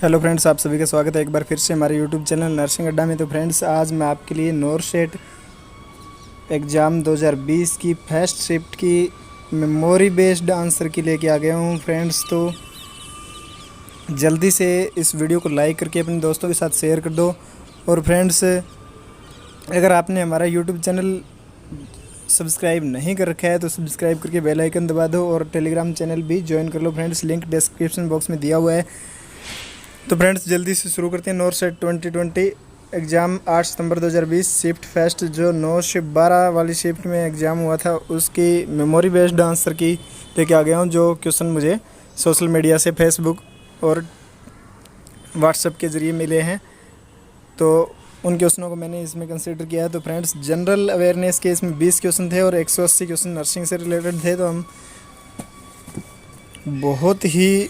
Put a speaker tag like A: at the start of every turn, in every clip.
A: Hello friends, आप सभी का स्वागत है एक बार फिर से हमारे यूट्यूब चैनल नर्सिंग अड्डा में। तो फ्रेंड्स, आज मैं आपके लिए नॉरशेट एग्ज़ाम 2020 की फर्स्ट शिफ्ट की मेमोरी बेस्ड आंसर की लेके आ गया हूँ फ्रेंड्स। तो जल्दी से इस वीडियो को लाइक करके अपने दोस्तों के साथ शेयर कर दो। और फ्रेंड्स, अगर आपने हमारा यूट्यूब चैनल सब्सक्राइब नहीं कर रखा है तो सब्सक्राइब करके बेल आइकन दबा दो और टेलीग्राम चैनल भी ज्वाइन कर लो फ्रेंड्स, लिंक डिस्क्रिप्शन बॉक्स में दिया हुआ है। तो फ्रेंड्स, जल्दी से शुरू करते हैं। नॉरशेट 2020 एग्ज़ाम 8 सितंबर 2020 शिफ्ट फर्स्ट, जो 9 से 12 वाली शिफ्ट में एग्ज़ाम हुआ था, उसकी मेमोरी बेस्ड आंसर की लेके आ गया हूँ। जो क्वेश्चन मुझे सोशल मीडिया से फेसबुक और व्हाट्सएप के ज़रिए मिले हैं, तो उन क्वेश्चनों को मैंने इसमें कंसीडर किया है। तो फ्रेंड्स, जनरल अवेयरनेस के इसमें 20 क्वेश्चन थे और 180 क्वेश्चन नर्सिंग से रिलेटेड थे। तो हम बहुत ही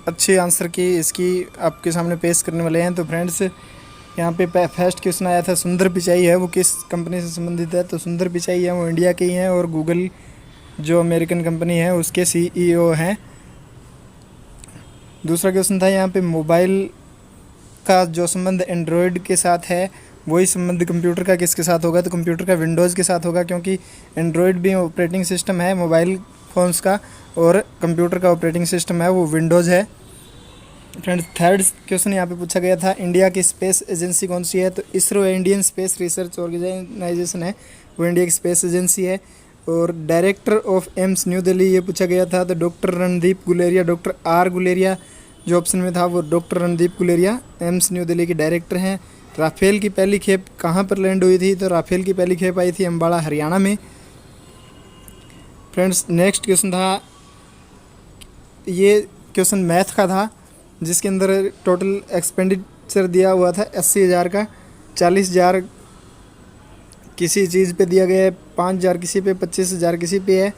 A: अच्छे आंसर की इसकी आपके सामने पेश करने वाले हैं। तो फ्रेंड्स, यहाँ पे फर्स्ट क्वेश्चन आया था, सुंदर पिचाई है वो किस कंपनी से संबंधित है? तो सुंदर पिचाई है वो इंडिया के ही हैं और गूगल जो अमेरिकन कंपनी है उसके CEO हैं। दूसरा क्वेश्चन था यहाँ पे, मोबाइल का जो संबंध एंड्रॉयड के साथ है वही संबंध कंप्यूटर का किसके साथ होगा? तो कंप्यूटर का विंडोज़ के साथ होगा, क्योंकि एंड्रॉयड भी ऑपरेटिंग सिस्टम है मोबाइल फ़ोन्स का और कंप्यूटर का ऑपरेटिंग सिस्टम है वो विंडोज़ है। फ्रेंड्स, थर्ड क्वेश्चन यहाँ पे पूछा गया था, इंडिया की स्पेस एजेंसी कौन सी है? तो इसरो है, इंडियन स्पेस रिसर्च ऑर्गेनाइजेशन है, वो इंडिया की स्पेस एजेंसी है। और director of AIIMS new Delhi ये पूछा गया था, तो doctor Randeep Guleria, doctor R Guleria जो ऑप्शन में था वो doctor Randeep Guleria AIIMS new Delhi के डायरेक्टर हैं। राफेल की पहली खेप कहाँ पर लैंड हुई थी? तो राफेल की पहली खेप आई थी अम्बाला हरियाणा में। फ्रेंड्स, नेक्स्ट क्वेश्चन था, ये क्वेश्चन मैथ का था, जिसके अंदर टोटल एक्सपेंडिचर दिया हुआ था 80,000 का, 40,000 किसी चीज़ पे दिया गया है, 5,000 किसी पे, 25,000 किसी पे है,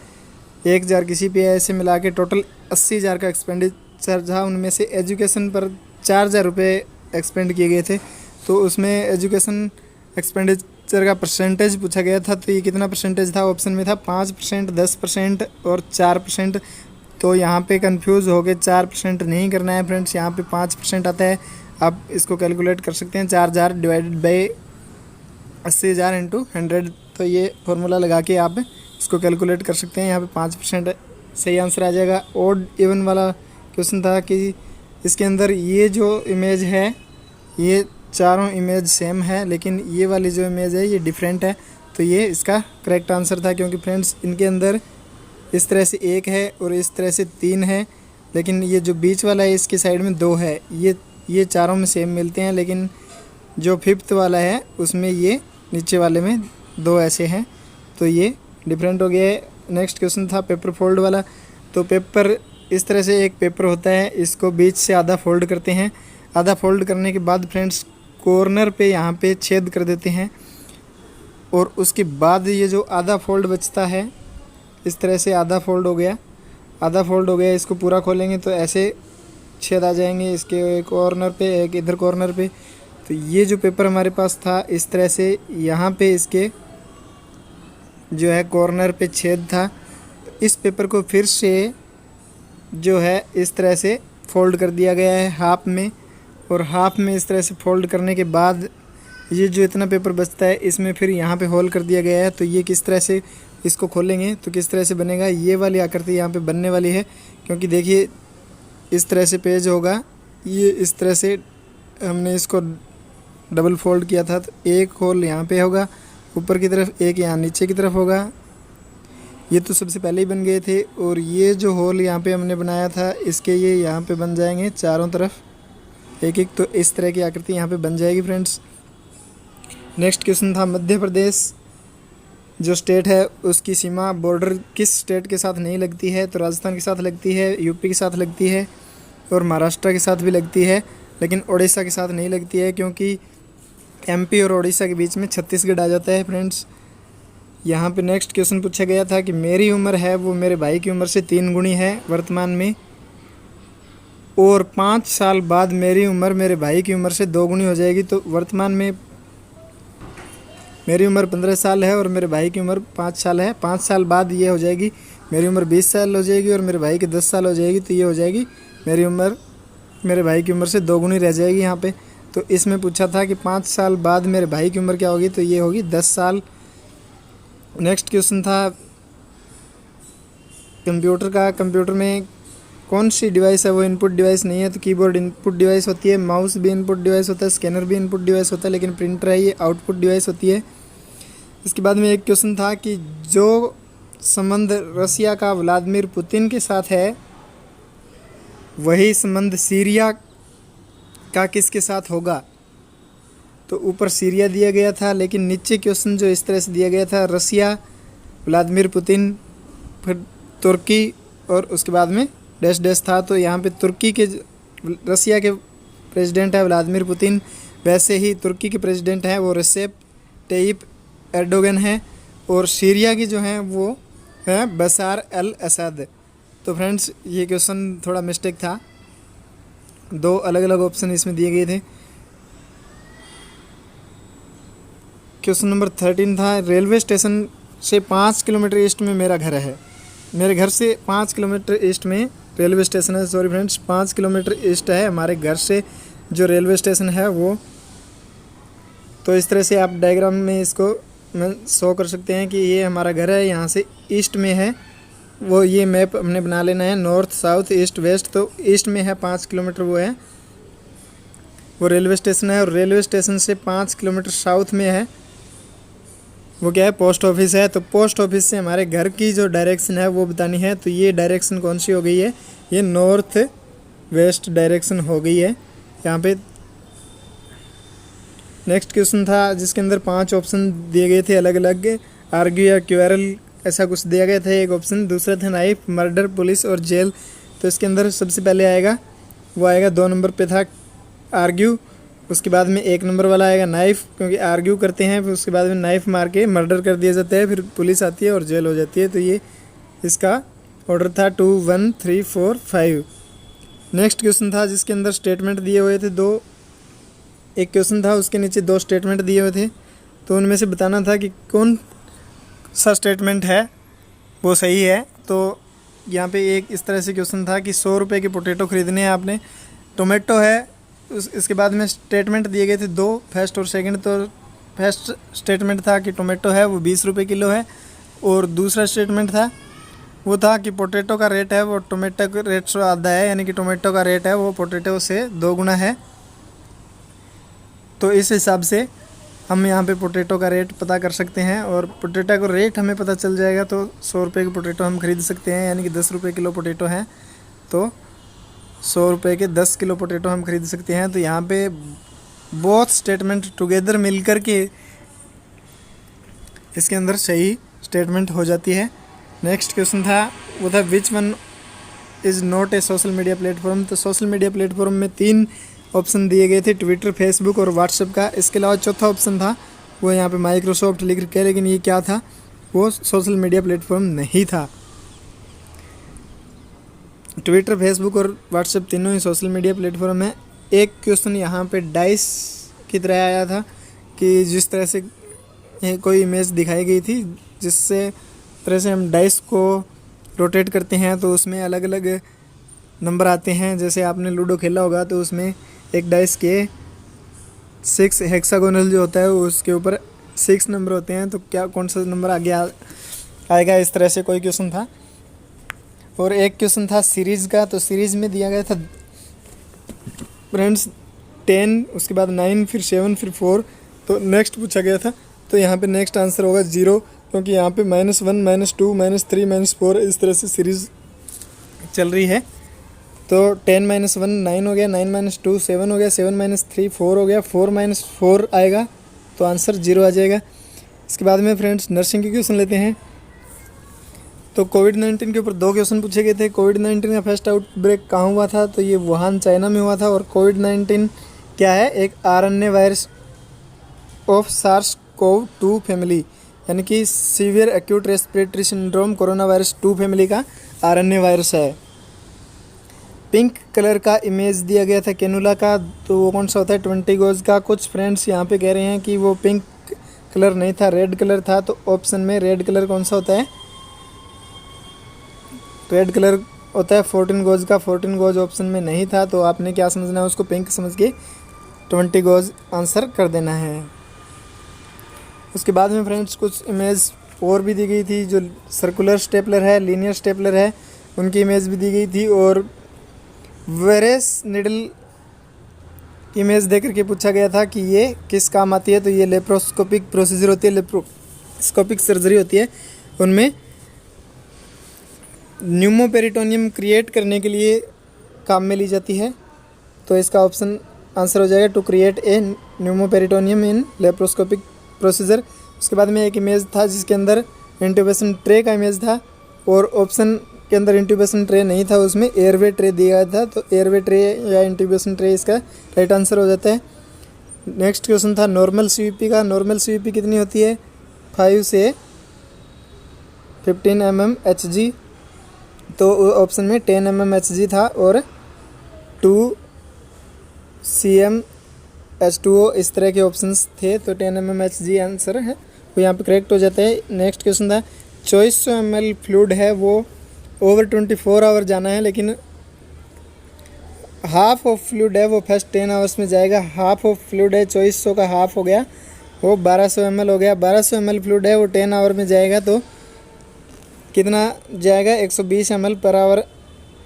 A: 1,000 किसी पे है। ऐसे मिला के टोटल 80,000 का एक्सपेंडिचर था। उनमें से एजुकेशन पर 4,000 रुपये एक्सपेंड किए गए थे। तो उसमें एजुकेशन एक्सपेंडिचर का परसेंटेज पूछा गया था, तो ये कितना परसेंटेज था? ऑप्शन में था 5%, 10% और 4%। तो यहाँ पे कंफ्यूज हो गए, 4% नहीं करना है फ्रेंड्स, यहाँ पे 5% आता है। आप इसको कैलकुलेट कर सकते हैं, 4,000 डिवाइडेड बाई 80,000 इंटू 100। तो ये फॉर्मूला लगा के आप इसको कैलकुलेट कर सकते हैं। यहाँ पे 5% सही आंसर आ जाएगा। ओड इवन वाला क्वेश्चन था कि इसके अंदर ये जो इमेज है, ये चारों इमेज सेम है, लेकिन ये वाली जो इमेज है ये डिफरेंट है। तो ये इसका करेक्ट आंसर था, क्योंकि फ्रेंड्स इनके अंदर इस तरह से 1 है और इस तरह से 3 है, लेकिन ये जो बीच वाला है इसके साइड में 2 है। ये चारों में सेम मिलते हैं, लेकिन जो 5th वाला है उसमें ये नीचे वाले में 2 ऐसे हैं, तो ये डिफरेंट हो गया है। नेक्स्ट क्वेश्चन था पेपर फोल्ड वाला। तो पेपर इस तरह से एक पेपर होता है, इसको बीच से आधा फोल्ड करते हैं। आधा फोल्ड करने के बाद फ्रेंड्स कॉर्नर पे यहाँ पे छेद कर देते हैं, और उसके बाद ये जो आधा फोल्ड बचता है, इस तरह से आधा फोल्ड हो गया, आधा फोल्ड हो गया। इसको पूरा खोलेंगे तो ऐसे छेद आ जाएंगे, इसके कॉर्नर पे एक इधर कॉर्नर पे। तो ये जो पेपर हमारे पास था, इस तरह से यहाँ पे इसके जो है कॉर्नर पे छेद था। इस पेपर को फिर से जो है इस तरह से फोल्ड कर दिया गया है हाफ में, और हाफ में इस तरह से फोल्ड करने के बाद ये जो इतना पेपर बचता है इसमें फिर यहाँ पे होल कर दिया गया है। तो ये किस तरह से इसको खोलेंगे तो किस तरह से बनेगा, ये वाली आकृति यहाँ पे बनने वाली है, क्योंकि देखिए इस तरह से पेज होगा, ये इस तरह से हमने इसको डबल फोल्ड किया था। तो एक होल यहाँ पे होगा ऊपर की तरफ, एक यहाँ नीचे की तरफ होगा। ये तो सबसे पहले ही बन गए थे, और ये जो होल यहाँ पे हमने बनाया था इसके ये यहाँ पे बन जाएंगे चारों तरफ एक एक। तो इस तरह की आकृति यहाँ पे बन जाएगी फ्रेंड्स। नेक्स्ट क्वेश्चन था, मध्य प्रदेश जो स्टेट है उसकी सीमा बॉर्डर किस स्टेट के साथ नहीं लगती है? तो राजस्थान के साथ लगती है, यूपी के साथ लगती है और महाराष्ट्र के साथ भी लगती है, लेकिन उड़ीसा के साथ नहीं लगती है, क्योंकि MP और उड़ीसा के बीच में छत्तीसगढ़ आ जाता है फ्रेंड्स। यहाँ पे नेक्स्ट क्वेश्चन पूछा गया था कि मेरी उम्र है वो मेरे भाई की उम्र से 3 गुनी है वर्तमान में, और 5 साल बाद मेरी उम्र मेरे भाई की उम्र से 2 गुनी हो जाएगी। तो वर्तमान में मेरी उम्र 15 साल है और मेरे भाई की उम्र 5 साल है। 5 साल बाद ये हो जाएगी, मेरी उम्र 20 साल हो जाएगी और मेरे भाई की 10 साल हो जाएगी। तो ये हो जाएगी मेरी उम्र मेरे भाई की उम्र से 2 गुनी रह जाएगी यहाँ पे। तो इसमें पूछा था कि 5 साल बाद मेरे भाई की उम्र क्या होगी, तो ये होगी 10 साल। नेक्स्ट क्वेश्चन था कंप्यूटर का। कंप्यूटर में कौन सी डिवाइस है वो इनपुट डिवाइस नहीं है, तो कीबोर्ड इनपुट डिवाइस होती है, माउस भी इनपुट डिवाइस होता है, स्कैनर भी इनपुट डिवाइस होता है, लेकिन प्रिंटर है ये आउटपुट डिवाइस होती है। इसके बाद में एक क्वेश्चन था कि जो संबंध रसिया का व्लादिमीर पुतिन के साथ है वही संबंध सीरिया का किसके साथ होगा। तो ऊपर सीरिया दिया गया था, लेकिन नीचे क्वेश्चन जो इस तरह से दिया गया था, रसिया, व्लादिमीर पुतिन, फिर तुर्की और उसके बाद में डैश डैश था। तो यहाँ पे तुर्की के, रसिया के प्रेसिडेंट है व्लादिमीर पुतिन, वैसे ही तुर्की के प्रेसिडेंट हैं वो रेसेप टैयिप एर्दोगन है, और सीरिया की जो हैं वो है बशार अल असद। तो फ्रेंड्स ये क्वेश्चन थोड़ा मिस्टेक था, 2 अलग अलग ऑप्शन इसमें दिए गए थे। क्वेश्चन नंबर 13 था रेलवे स्टेशन से 5 किलोमीटर ईस्ट में मेरा घर है। मेरे घर से 5 किलोमीटर ईस्ट में रेलवे स्टेशन है। सॉरी फ्रेंड्स, 5 किलोमीटर ईस्ट है हमारे घर से जो रेलवे स्टेशन है वो। तो इस तरह से आप डायग्राम में इसको शो कर सकते हैं कि ये हमारा घर है, यहाँ से ईस्ट में है वो। ये मैप हमने बना लेना है, नॉर्थ साउथ ईस्ट वेस्ट। तो ईस्ट में है 5 किलोमीटर वो है, वो रेलवे स्टेशन है। और रेलवे स्टेशन से 5 किलोमीटर साउथ में है वो क्या है, पोस्ट ऑफिस है। तो पोस्ट ऑफिस से हमारे घर की जो डायरेक्शन है वो बतानी है। तो ये डायरेक्शन कौन सी हो गई है, ये नॉर्थ वेस्ट डायरेक्शन हो गई है यहाँ पे। नेक्स्ट क्वेश्चन था जिसके अंदर 5 ऑप्शन दिए गए थे अलग अलग, आर्ग्यू या क्वेरल ऐसा कुछ दिया गया था एक ऑप्शन। दूसरा था नाइफ, मर्डर, पुलिस और जेल। तो इसके अंदर सबसे पहले आएगा वो आएगा 2 नंबर पे था आर्ग्यू, उसके बाद में 1 नंबर वाला आएगा नाइफ, क्योंकि आर्ग्यू करते हैं, फिर उसके बाद में नाइफ मार के मर्डर कर दिया जाता है, फिर पुलिस आती है और जेल हो जाती है। तो ये इसका ऑर्डर था 2 1 3 4 5। नेक्स्ट क्वेश्चन था जिसके अंदर स्टेटमेंट दिए हुए थे 2। एक क्वेश्चन था उसके नीचे 2 स्टेटमेंट दिए हुए थे, तो उनमें से बताना था कि कौन सा स्टेटमेंट है वो सही है। तो यहाँ पे एक इस तरह से क्वेश्चन था कि 100 रुपये के पोटैटो ख़रीदने हैं आपने, टोमेटो है। इसके बाद में स्टेटमेंट दिए गए थे 2, फर्स्ट और सेकंड। तो फर्स्ट स्टेटमेंट था कि टोमेटो है वो 20 रुपये किलो है, और दूसरा स्टेटमेंट था वो था कि पोटैटो का रेट है वो टोमेटो के रेट से आधा है, यानी कि टोमेटो का रेट है वो पोटैटो से 2 गुना है। तो इस हिसाब से हम यहाँ पे पोटैटो का रेट पता कर सकते हैं, और पोटैटो का रेट हमें पता चल जाएगा। तो 100 रुपये के पोटैटो हम खरीद सकते हैं, यानी कि 10 रुपये किलो पोटैटो हैं, तो 100 रुपये के 10 किलो पोटैटो हम खरीद सकते हैं। तो यहाँ पे बोथ स्टेटमेंट टुगेदर मिलकर के इसके अंदर सही स्टेटमेंट हो जाती है। नेक्स्ट क्वेश्चन था वो था which one is not a social media platform. तो सोशल मीडिया प्लेटफॉर्म में 3 ऑप्शन दिए गए थे, ट्विटर, फेसबुक और व्हाट्सएप का। इसके अलावा चौथा ऑप्शन था वो यहाँ पे माइक्रोसॉफ्ट लिख रखा है, लेकिन ये क्या था, वो सोशल मीडिया प्लेटफॉर्म नहीं था। ट्विटर, फेसबुक और व्हाट्सएप तीनों ही सोशल मीडिया प्लेटफॉर्म है। एक क्वेश्चन यहाँ पे डाइस की तरह आया था कि जिस तरह से कोई इमेज दिखाई गई थी, जिससे तरह से हम डाइस को रोटेट करते हैं तो उसमें अलग अलग नंबर आते हैं। जैसे आपने लूडो खेला होगा तो उसमें एक डाइस के 6 हेक्सागोनल जो होता है उसके ऊपर 6 नंबर होते हैं, तो क्या कौन सा नंबर आगे आएगा, इस तरह से कोई क्वेश्चन था। और एक क्वेश्चन था सीरीज़ का। तो सीरीज़ में दिया गया था फ्रेंड्स 10, उसके बाद 9, फिर 7, फिर 4। तो नेक्स्ट पूछा गया था, तो यहाँ पे नेक्स्ट आंसर होगा 0, क्योंकि यहाँ पे -1, -2, -3, -4 इस तरह से सीरीज़ चल रही है। तो 10 - 1 9 हो गया, 9 - 2 7 हो गया, 7 - 3 4 हो गया, 4 - 4 आएगा, तो आंसर 0 आ जाएगा। इसके बाद में फ्रेंड्स नर्सिंग के क्वेश्चन लेते हैं। तो कोविड-19 के ऊपर 2 क्वेश्चन पूछे गए थे। कोविड-19 का फर्स्ट आउटब्रेक कहाँ हुआ था, तो ये वुहान चाइना में हुआ था। और कोविड-19 क्या है, एक RNA virus of SARS-CoV-2 family, यानी कि severe acute respiratory syndrome corona virus 2 family का आरएनए वायरस है। पिंक कलर का इमेज दिया गया था कैनुला का, तो वो कौन सा होता है, 20 गॉज का। कुछ फ्रेंड्स यहाँ पे कह रहे हैं कि वो पिंक कलर नहीं था, रेड कलर था। तो ऑप्शन में रेड कलर कौन सा होता है, रेड कलर होता है 14 गोज का, 14 गोज ऑप्शन में नहीं था, तो आपने क्या समझना है, उसको पिंक समझ के 20 गोज आंसर कर देना है। उसके बाद में फ्रेंड्स कुछ इमेज और भी दी गई थी, जो सर्कुलर स्टेपलर है, लीनियर स्टेपलर है, उनकी इमेज भी दी गई थी। और वेरेस निडल इमेज दे करके पूछा गया था कि ये किस काम आती है, तो ये लेप्रोस्कोपिक प्रोसीजर होती है, लेप्रोस्कोपिक सर्जरी होती है, उनमें न्यूमोपेरिटोनियम क्रिएट करने के लिए काम में ली जाती है। तो इसका ऑप्शन आंसर हो जाएगा to create a pneumoperitoneum in laparoscopic procedure. उसके बाद में एक इमेज था जिसके अंदर इंट्यूबेशन ट्रे का इमेज था, और ऑप्शन के अंदर इंट्यूबेशन ट्रे नहीं था, उसमें एयरवे ट्रे दिया गया था, तो एयरवे ट्रे या इंट्यूबेशन ट्रे इसका राइट आंसर हो जाता है। नेक्स्ट क्वेश्चन था नॉर्मल सीवीपी का। नॉर्मल सीवीपी कितनी होती है? 5 से 15 mm Hg, तो ऑप्शन में 10 mm Hg था, और 2 cm H2O इस तरह के ऑप्शंस थे, तो 10 mm Hg आंसर है, वो यहाँ पे करेक्ट हो जाता है। नेक्स्ट क्वेश्चन था 2400 ml फ्लूइड है, वो ओवर 24 आवर जाना है, लेकिन हाफ ऑफ फ्लूइड है वो फर्स्ट 10 आवर्स में जाएगा। हाफ ऑफ फ्लूइड है 2400 का हाफ हो गया, वो 1200 ml हो गया। 1200 ml फ्लूइड है वो 10 आवर में जाएगा, तो कितना जाएगा? 120 ml पर आवर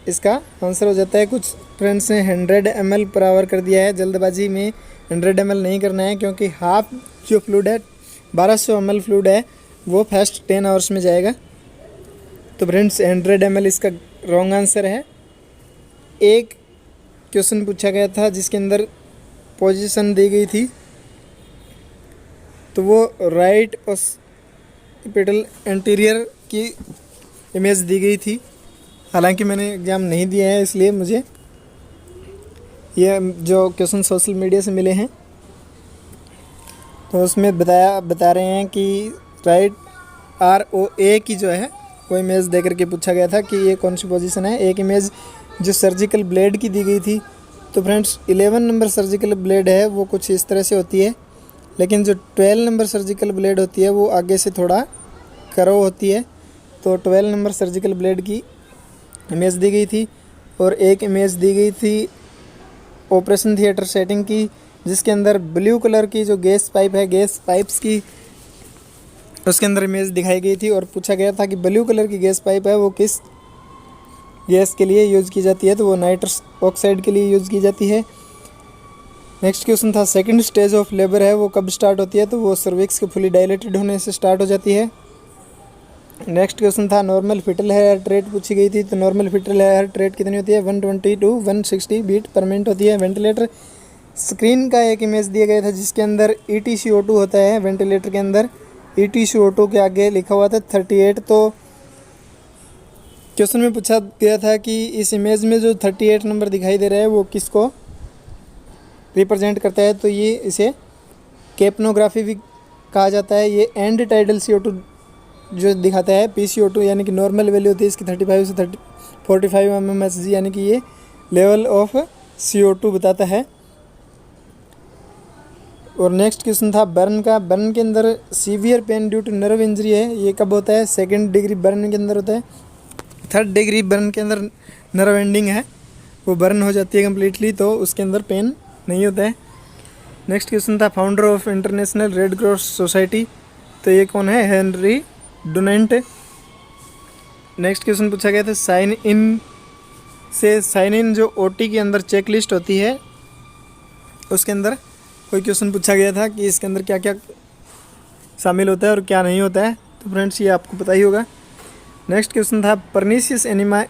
A: इसका आंसर हो जाता है। कुछ फ्रेंड्स ने 100 ml पर आवर कर दिया है, जल्दबाजी में 100 ml नहीं करना है, क्योंकि हाफ जो फ्लूइड है 1200 ml फ्लूइड है वो फर्स्ट 10 आवर्स में जाएगा। तो फ्रेंड्स 100 ml इसका रॉन्ग आंसर है। एक क्वेश्चन पूछा गया था जिसके अंदर पोजीशन दी गई थी, तो वो राइट ऑक्सीपिटल एंटीरियर की इमेज दी गई थी। हालांकि मैंने एग्ज़ाम नहीं दिया है, इसलिए मुझे ये जो क्वेश्चन सोशल मीडिया से मिले हैं, तो उसमें बता रहे हैं कि राइट ROA की जो है वो इमेज दे करके पूछा गया था कि ये कौन सी पोजीशन है। एक इमेज जो सर्जिकल ब्लेड की दी गई थी, तो फ्रेंड्स 11 नंबर सर्जिकल ब्लेड है वो कुछ इस तरह से होती है, लेकिन जो 12 नंबर सर्जिकल ब्लेड होती है वो आगे से थोड़ा कर्व होती है। तो 12 नंबर सर्जिकल ब्लेड की इमेज दी गई थी। और एक इमेज दी गई थी ऑपरेशन थिएटर सेटिंग की, जिसके अंदर ब्लू कलर की जो गैस पाइप है, गैस पाइप्स की उसके अंदर इमेज दिखाई गई थी, और पूछा गया था कि ब्लू कलर की गैस पाइप है वो किस गैस के लिए यूज़ की जाती है, तो वो नाइट्रस ऑक्साइड के लिए यूज़ की जाती है। नेक्स्ट क्वेश्चन था सेकंड स्टेज ऑफ लेबर है वो कब स्टार्ट होती है, तो वो सर्विक्स के फुली डायलेटेड होने से स्टार्ट हो जाती है। नेक्स्ट क्वेश्चन था नॉर्मल फिटल हेयर रेट पूछी गई थी, तो नॉर्मल फिटल हेयर रेट कितनी होती है? 120 to 160 बीट पर मिनट होती है। वेंटिलेटर स्क्रीन का एक इमेज दिया गया था जिसके अंदर EtCO2 होता है, वेंटिलेटर के अंदर EtCO2 के आगे लिखा हुआ था 38। तो क्वेश्चन में पूछा गया था कि इस इमेज में जो 38 नंबर दिखाई दे रहा है वो किसको रिप्रेजेंट करता है, तो ये इसे कैप्नोग्राफी भी कहा जाता है। ये एंड टाइडल CO2 जो दिखाता है PCO2, यानी कि नॉर्मल वैल्यू होती है इसकी 35 से 45 mmHg, यानी कि ये लेवल ऑफ CO2 बताता है। और नेक्स्ट क्वेश्चन था बर्न का। बर्न के अंदर severe pain due to nerve injury है, ये कब होता है? 2nd डिग्री बर्न के अंदर होता है। 3rd डिग्री बर्न के अंदर नर्व एंडिंग है, वो बर्न हो जाती है कम्प्लीटली, तो उसके अंदर पेन नहीं होता है। नेक्स्ट क्वेश्चन था founder of international red cross society, तो ये कौन है? Henry Dunant. नेक्स्ट क्वेश्चन पूछा गया था साइन इन जो OT के अंदर चेक लिस्ट होती है, उसके अंदर कोई क्वेश्चन पूछा गया था कि इसके अंदर क्या क्या शामिल होता है और क्या नहीं होता है, तो फ्रेंड्स ये आपको पता ही होगा। नेक्स्ट क्वेश्चन था परनीसियस एनीमिया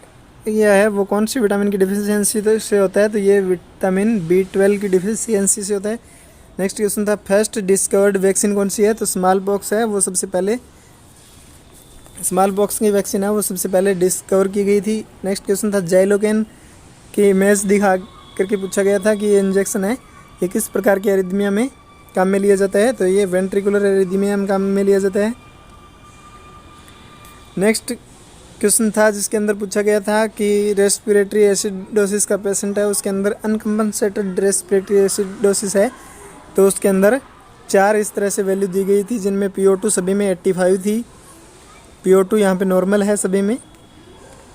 A: यह है वो कौन सी विटामिन की डिफिशियंसी से होता है, तो ये विटामिन B12 की डिफिशियंसी से होता है। नेक्स्ट क्वेश्चन था फर्स्ट डिस्कवर्ड वैक्सीन कौन सी है, तो स्मॉल पॉक्स है, वो सबसे पहले स्मॉल पॉक्स की वैक्सीन है वो सबसे पहले डिस्कवर की गई थी। नेक्स्ट क्वेश्चन था जाइलोकेन की इमेज दिखा करके पूछा गया था कि ये इंजेक्शन है ये किस प्रकार के एरिथमिया में काम में लिया जाता है, तो ये वेंट्रिकुलर एरिथमिया में काम में लिया जाता है। नेक्स्ट क्वेश्चन था जिसके अंदर पूछा गया था कि रेस्पिरेटरी एसिडोसिस का पेशेंट है, उसके अंदर अनकम्पनसेटेड रेस्पिरेटरी एसिडोसिस है, तो उसके अंदर 4 इस तरह से वैल्यू दी गई थी, जिनमें PO2 सभी में 85 थी। PO2 यहाँ पे नॉर्मल है सभी में।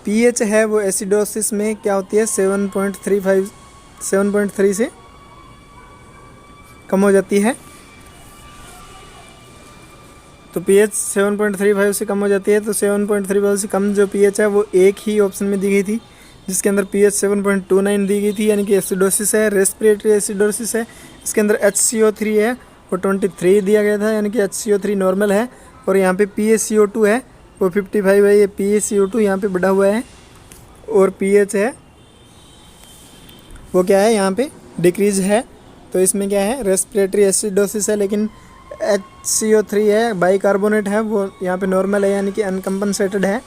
A: पीएच है वो एसिडोसिस में क्या होती है 7.3 से कम हो जाती है। तो पीएच 7.35 से कम हो जाती है। तो 7.35 से कम जो पीएच है वो एक ही ऑप्शन में दी गई थी, जिसके अंदर पीएच 7.29 दी गई थी, यानी कि एसिडोसिस है, रेस्पिरेटरी एसिडोसिस है। इसके अंदर HCO3 है वो 23 दिया गया था, यानी कि HCO3 नॉर्मल है। और यहाँ पे PaCO2 है वो 55 है, ये PaCO2 यहाँ पे बढ़ा हुआ है। और पीएच है वो क्या है यहाँ पे डिक्रीज है। तो इसमें क्या है रेस्पिरेटरी एसिडोसिस है, लेकिन HCO3 है बाइकार्बोनेट है वो यहाँ पे नॉर्मल है, यानी कि अनकम्पनसेटेड है।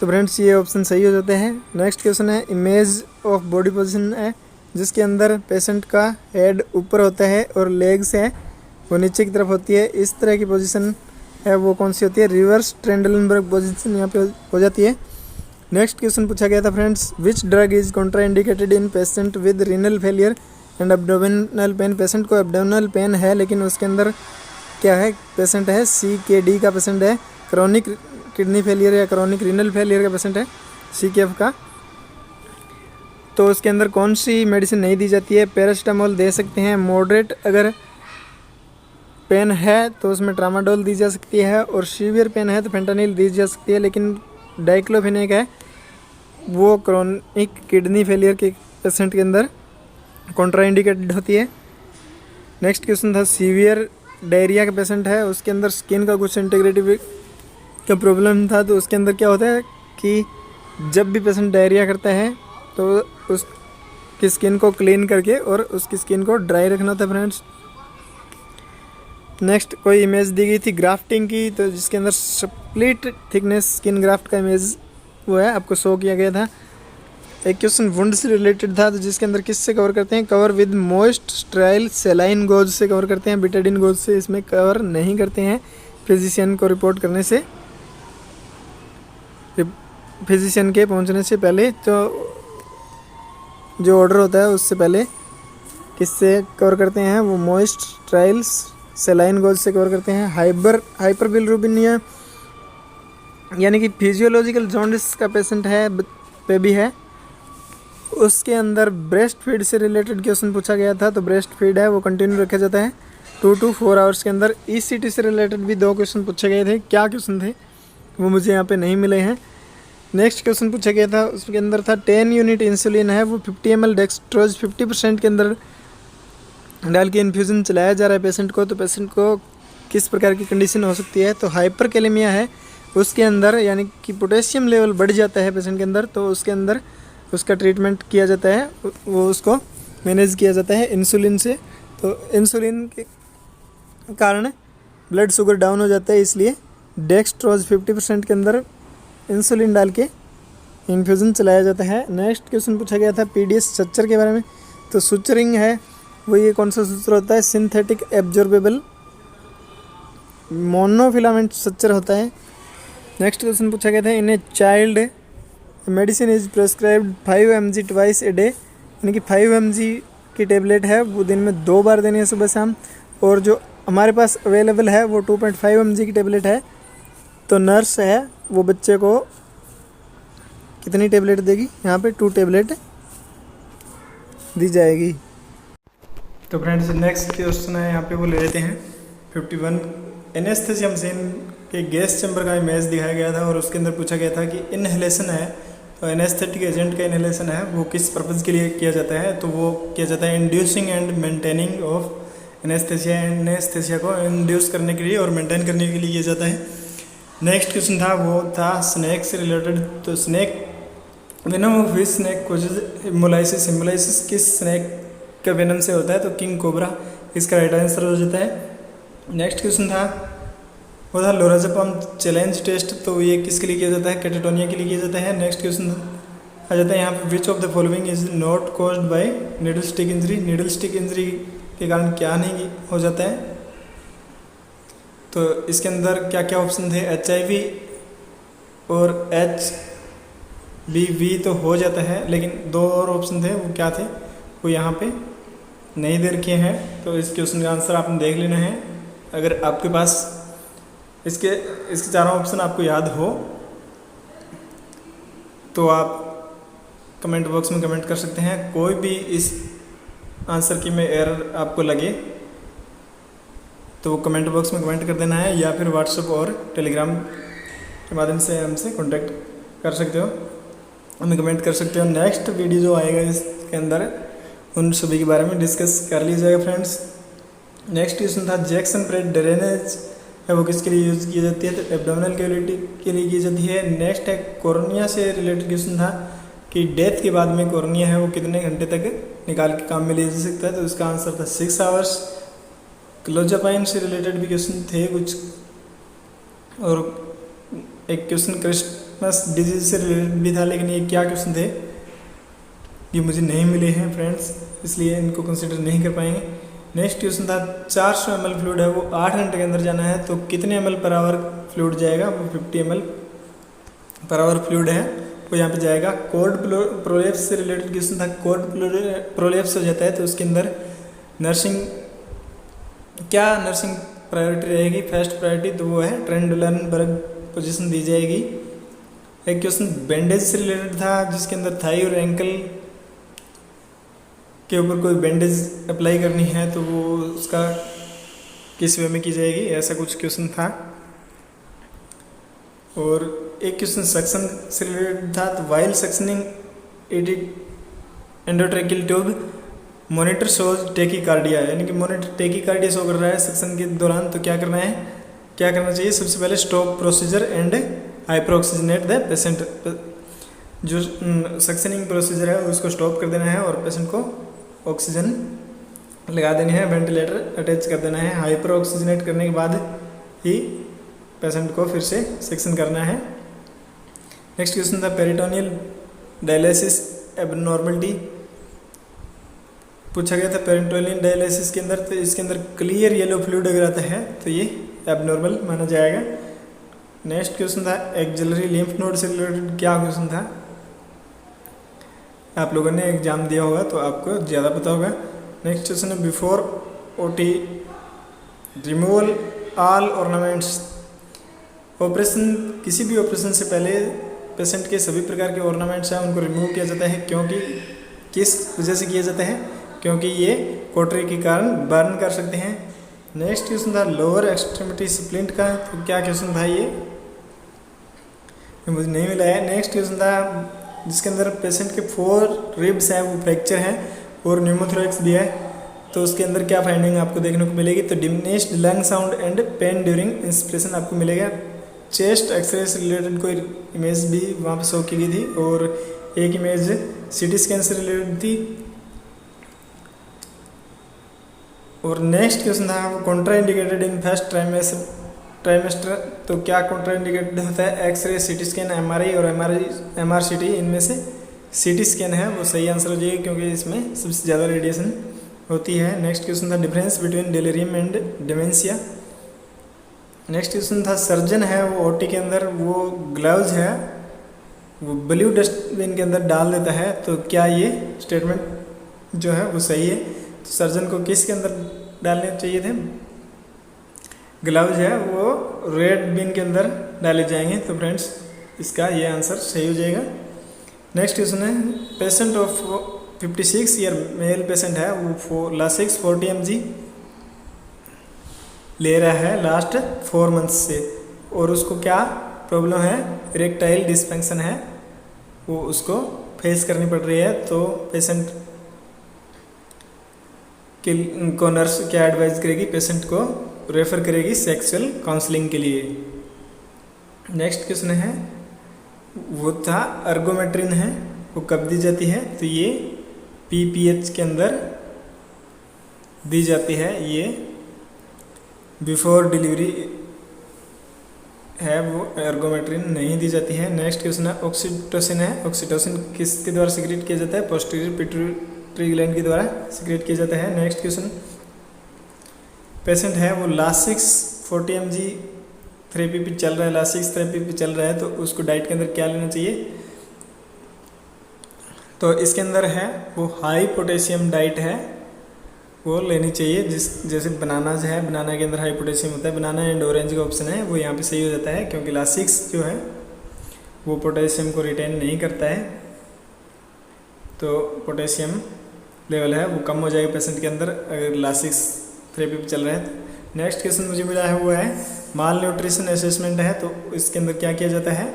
A: तो फ्रेंड्स ये ऑप्शन सही हो जाते हैं। नेक्स्ट क्वेश्चन है इमेज ऑफ बॉडी पोजीशन है, जिसके अंदर पेशेंट का हेड ऊपर होता है और लेग्स है वो नीचे की तरफ होती है। इस तरह की पोजीशन है वो कौन सी होती है, रिवर्स ट्रेंडलनबर्ग पोजीशन यहाँ पे हो जाती है। नेक्स्ट क्वेश्चन पूछा गया था friends, which drug is contraindicated in patient with renal failure and abdominal pain. Patient को एब्डोमिनल पेन है, लेकिन उसके अंदर क्या है, पेशेंट है CKD का पेशेंट है, क्रॉनिक किडनी फेलियर या क्रॉनिक रीनल फेलियर का पेशेंट है, CKF का। तो उसके अंदर कौन सी मेडिसिन नहीं दी जाती है, पैरासीटामोल दे सकते हैं। मॉडरेट अगर पेन है तो उसमें ट्रामाडोल दी जा सकती है, और सीवियर पेन है तो फेंटानिल दी जा सकती है। लेकिन डाइक्लोफेनेक है वो क्रॉनिक किडनी फेलियर के पेशेंट के अंदर कॉन्ट्राइंडिकेटेड होती है। नेक्स्ट क्वेश्चन था सीवियर डायरिया का पेशेंट है, उसके अंदर स्किन का कुछ इंटीग्रेटिव का प्रॉब्लम था। तो उसके अंदर क्या होता है कि जब भी पेशेंट डायरिया करता है तो उसकी स्किन को क्लीन करके और उसकी स्किन को ड्राई रखना था फ्रेंड्स। नेक्स्ट कोई इमेज दी गई थी ग्राफ्टिंग की, तो जिसके अंदर स्प्लिट थिकनेस स्किन ग्राफ्ट का इमेज वो है आपको शो किया गया था। एक क्वेश्चन वुंड से रिलेटेड था, तो जिसके अंदर किससे कवर करते हैं, cover with moist sterile सेलाइन goes से कवर करते हैं, बिटाडिन गोज से इसमें कवर नहीं करते हैं। फिजिशियन को रिपोर्ट करने से, फिजिशियन के पहुंचने से पहले, तो जो ऑर्डर होता है उससे पहले किससे कवर करते हैं, वो मॉइस्ट स्टेराइल सेलाइन गोज से कवर करते हैं। हाइपरबिलिरुबिनिया यानी कि फिजियोलॉजिकल जॉन्डिस का पेशेंट है पे भी है, उसके अंदर ब्रेस्ट फीड से रिलेटेड क्वेश्चन पूछा गया था। तो ब्रेस्ट फीड है वो कंटिन्यू रखा जाता है 2 to 4 आवर्स के अंदर। ECT से रिलेटेड भी 2 क्वेश्चन पूछे गए थे, क्या क्वेश्चन थे वो मुझे यहाँ पे नहीं मिले हैं। नेक्स्ट क्वेश्चन पूछा गया था, उसके अंदर था 10 यूनिट इंसुलिन है वो 50 ml डेक्सट्रोज 50% के अंदर डाल के इन्फ्यूज़न चलाया जा रहा है पेशेंट को। तो पेशेंट को किस प्रकार की कंडीशन हो सकती है, तो हाइपरकैलेमिया है उसके अंदर, यानी कि पोटेशियम लेवल बढ़ जाता है पेशेंट के अंदर, तो उसके अंदर उसका ट्रीटमेंट किया जाता है, वो उसको मैनेज किया जाता है इंसुलिन से। तो इंसुलिन के कारण ब्लड शुगर डाउन हो जाता है, इसलिए डेक्सट्रोज 50% के अंदर इंसुलिन डाल के इन्फ्यूज़न चलाया जाता है। नेक्स्ट क्वेश्चन पूछा गया था PDS स्ट्रक्चर के बारे में, तो सुचरिंग है वो ये कौन सा सूत्र होता है, सिंथेटिक एब्जॉर्बेबल मोनोफिलामेंट स्ट्रक्चर होता है। नेक्स्ट क्वेश्चन पूछा गया था, in a child medicine is prescribed 5 mg twice a day, यानी कि 5 mg की टेबलेट है वो दिन में 2 बार देनी है सुबह शाम, और जो हमारे पास अवेलेबल है वो 2.5 mg की टेबलेट है। तो नर्स है वो बच्चे को कितनी टेबलेट देगी, यहाँ पे 2 टेबलेट दी जाएगी। तो फ्रेंड्स नेक्स्ट क्वेश्चन है यहाँ पे वो ले लेते हैं 51। एनेस्थेसिया मशीन के गैस चैम्बर का इमेज दिखाया गया था, और उसके अंदर पूछा गया था कि इनहेलेशन है, तो एनेस्थेटिक एजेंट का इनहेलेशन है वो किस पर्पज़ के लिए किया जाता है, तो वो किया जाता है inducing and maintaining of anaesthesia, anaesthesia को इंड्यूस करने के लिए और मेंटेन करने के लिए किया जाता है। नेक्स्ट क्वेश्चन था वो था स्नैक से रिलेटेड, तो snake venom of which snake causes haemolysis, haemolysis किस स्नैक का वेनम से होता है, तो किंग कोबरा इसका राइट आंसर हो जाता है। नेक्स्ट क्वेश्चन था वो था लोराज़ेपाम चैलेंज टेस्ट, तो ये किसके लिए किया जाता है, कैटेटोनिया के लिए किया जाता है। नेक्स्ट क्वेश्चन आ जाता है यहाँ पे, which of the following is not caused by needle stick injury, needle stick injury के कारण क्या नहीं हो जाता है। तो इसके अंदर क्या क्या ऑप्शन थे, HIV और HBV तो हो जाता है, लेकिन 2 और ऑप्शन थे वो क्या थे वो यहाँ पे नहीं दे रखे हैं। तो इस क्वेश्चन का आंसर आपने देख लेना है। अगर आपके पास इसके चारों ऑप्शन आपको याद हो तो आप कमेंट बॉक्स में कमेंट कर सकते हैं। कोई भी इस आंसर की में एरर आपको लगे तो कमेंट बॉक्स में कमेंट कर देना है, या फिर व्हाट्सएप और टेलीग्राम के माध्यम से हमसे कॉन्टैक्ट कर सकते हो, हमें कमेंट कर सकते हो। नेक्स्ट वीडियो जो आएगा इसके अंदर उन सभी के बारे में डिस्कस कर लिया जाएगा फ्रेंड्स। नेक्स्ट क्वेश्चन था जैक्सन प्रेट ड्रेनेज है वो किसके लिए यूज़ की जाती है, तो एब्डोमिनल कैविटी के लिए की जाती है। नेक्स्ट है कोर्निया से रिलेटेड क्वेश्चन था कि डेथ के बाद में कोर्निया है वो कितने घंटे तक निकाल के काम में लिया जा सकता है, तो इसका आंसर था 6 आवर्स। क्लोजापाइन से रिलेटेड भी क्वेश्चन थे कुछ, और एक क्वेश्चन क्रिसमस डिजीज से रिलेटेड भी था, लेकिन ये क्या क्वेश्चन थे ये मुझे नहीं मिले हैं फ्रेंड्स, इसलिए इनको कंसिडर नहीं कर पाएंगे। नेक्स्ट क्वेश्चन था 400 ml फ्लूइड है वो 8 घंटे के अंदर जाना है, तो कितने ml पर आवर फ्लूइड जाएगा, वो 50 ml पर आवर फ्लूइड है वो यहाँ पे जाएगा। कोर्ड प्रोलेप्स से रिलेटेड क्वेश्चन था, कोर्ड प्रोलेप्स हो जाता है तो उसके अंदर नर्सिंग प्रायोरिटी रहेगी, फर्स्ट प्रायोरिटी, तो वो है ट्रेंडुलनबर्ग पोजीशन दी जाएगी। एक क्वेश्चन बैंडेज से रिलेटेड था जिसके अंदर थाई और एंकल के ऊपर कोई बैंडेज अप्लाई करनी है तो वो उसका किस वे में की जाएगी, ऐसा कुछ क्वेश्चन था। और एक क्वेश्चन सक्शन से रिलेटेड था, तो while suctioning endotracheal tube monitor shows tachycardia, यानी कि मॉनिटर टेकीकार्डिया शो कर रहा है सक्शन के दौरान, तो क्या करना चाहिए, सबसे पहले stop procedure and hyperoxygenate the patient. जो सक्शनिंग प्रोसीजर है उसको स्टॉप कर देना है और पेशेंट को ऑक्सीजन लगा देनी है, वेंटिलेटर अटैच कर देना है। हाइपर ऑक्सीजनेट करने के बाद ही पेशेंट को फिर से सेक्शन करना है। नेक्स्ट क्वेश्चन था पेरिटोनियल डायलिसिस एबनॉर्मलिटी पूछा गया था पेरिटोनियल डायलिसिस के अंदर, तो इसके अंदर क्लियर येलो फ्लूइड अगर आता है तो ये एबनॉर्मल माना जाएगा। नेक्स्ट क्वेश्चन था एक्सिलरी लिम्फ नोड से रिलेटेड, क्या क्वेश्चन था, आप लोगों ने एग्जाम दिया होगा तो आपको ज़्यादा पता होगा। नेक्स्ट क्वेश्चन है before OT removal all ornaments, operation किसी भी ऑपरेशन से पहले पेशेंट के सभी प्रकार के ऑर्नामेंट्स हैं उनको रिमूव किया जाता है, क्योंकि किस वजह से किया जाता है, क्योंकि ये कोटरी के कारण बर्न कर सकते हैं। नेक्स्ट क्वेश्चन था लोअर एक्सट्रीमिटी स्प्लिंट का, तो क्या क्वेश्चन था ये मुझे नहीं मिला है। नेक्स्ट क्वेश्चन था जिसके अंदर पेशेंट के 4 रिब्स हैं वो फ्रैक्चर हैं और न्यूमोथोरेक्स भी है, तो उसके अंदर क्या फाइंडिंग आपको देखने को मिलेगी, तो diminished lung sound and pen during inspiration आपको मिलेगा। चेस्ट एक्सरे से रिलेटेड कोई इमेज भी वहाँ पे शो की गई थी, और एक इमेज सीटी स्कैन से रिलेटेड थी। और नेक्स्ट क्वेश्चन था Contra indicated in first trimester, तो क्या कॉन्ट्रा इंडिकेटेड होता है, एक्सरे, सीटी स्कैन, एमआरआई और एमआरसीटी, इनमें से सीटी स्कैन है वो सही आंसर हो जाएगा क्योंकि इसमें सबसे ज़्यादा रेडिएशन होती है। नेक्स्ट क्वेश्चन था difference between delirium and dementia. Next question था सर्जन है वो ओटी के अंदर वो ग्लव्स है वो ब्लू डस्टबिन के अंदर डाल देता है, तो क्या ये स्टेटमेंट जो है वो सही है, तो सर्जन को किसके अंदर डालने चाहिए थे, ग्लव्स है वो रेड बिन के अंदर डाले जाएंगे, तो फ्रेंड्स इसका ये आंसर सही हो जाएगा। नेक्स्ट क्वेश्चन है patient of 56 year male patient है वो लासिक्स 40 mg ले रहा है लास्ट 4 मंथ्स से, और उसको क्या प्रॉब्लम है, इरेक्टाइल डिस्फंक्शन है वो उसको फेस करनी पड़ रही है, तो पेशेंट को नर्स क्या एडवाइस करेगी, पेशेंट को रेफर करेगी सेक्सुअल काउंसलिंग के लिए। नेक्स्ट क्वेश्चन है वो था अर्गोमेट्रिन है वो कब दी जाती है, तो ये पीपीएच के अंदर दी जाती है, ये बिफोर डिलीवरी है वो एर्गोमेट्रिन नहीं दी जाती है। नेक्स्ट क्वेश्चन है ऑक्सीटोसिन है, ऑक्सीटोसिन किसके द्वारा सिक्रेट किया जाता है, पोस्टीरियर पिट्यूटरी ग्लैंड के द्वारा सिक्रेट किया जाता है। नेक्स्ट क्वेश्चन पेशेंट है वो लासिक्स 40 mg थेरेपी पे चल रहा है, लासिक्स थेरेपी पे चल रहा है, तो उसको डाइट के अंदर क्या लेना चाहिए, तो इसके अंदर है वो हाई पोटेशियम डाइट है वो लेनी चाहिए, जैसे बनाना है, बनाना के अंदर हाई पोटेशियम होता है, बनाना एंड ऑरेंज का ऑप्शन है वो यहाँ पे सही हो जाता है, क्योंकि लासिक्स जो है वो पोटेशियम को रिटेन नहीं करता है, तो पोटेशियम लेवल है वो कम हो जाएगा पेशेंट के अंदर अगर लासिक्स थेरेपी पे चल रहा है। नेक्स्ट क्वेश्चन मुझे मिला है वो है माल न्यूट्रिशन असेसमेंट है, तो इसके अंदर क्या किया जाता है,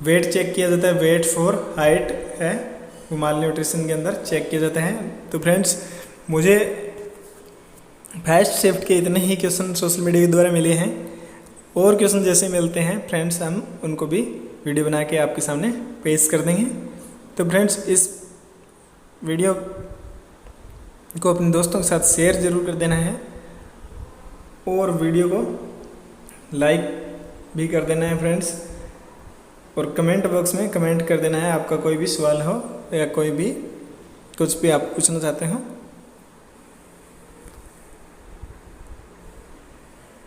A: वेट चेक किया जाता है, वेट फॉर हाइट है वो माल न्यूट्रिशन के अंदर चेक किया जाता है। तो फ्रेंड्स मुझे फर्स्ट शिफ्ट के इतने ही क्वेश्चन सोशल मीडिया के द्वारा मिले हैं, और क्वेश्चन जैसे मिलते हैं फ्रेंड्स हम उनको भी वीडियो बना के आपके सामने पेश कर देंगे। तो फ्रेंड्स इस वीडियो को अपने दोस्तों के साथ शेयर ज़रूर कर देना है, और वीडियो को लाइक भी कर देना है फ्रेंड्स, और कमेंट बॉक्स में कमेंट कर देना है आपका कोई भी सवाल हो या कोई भी कुछ भी आप पूछना चाहते हो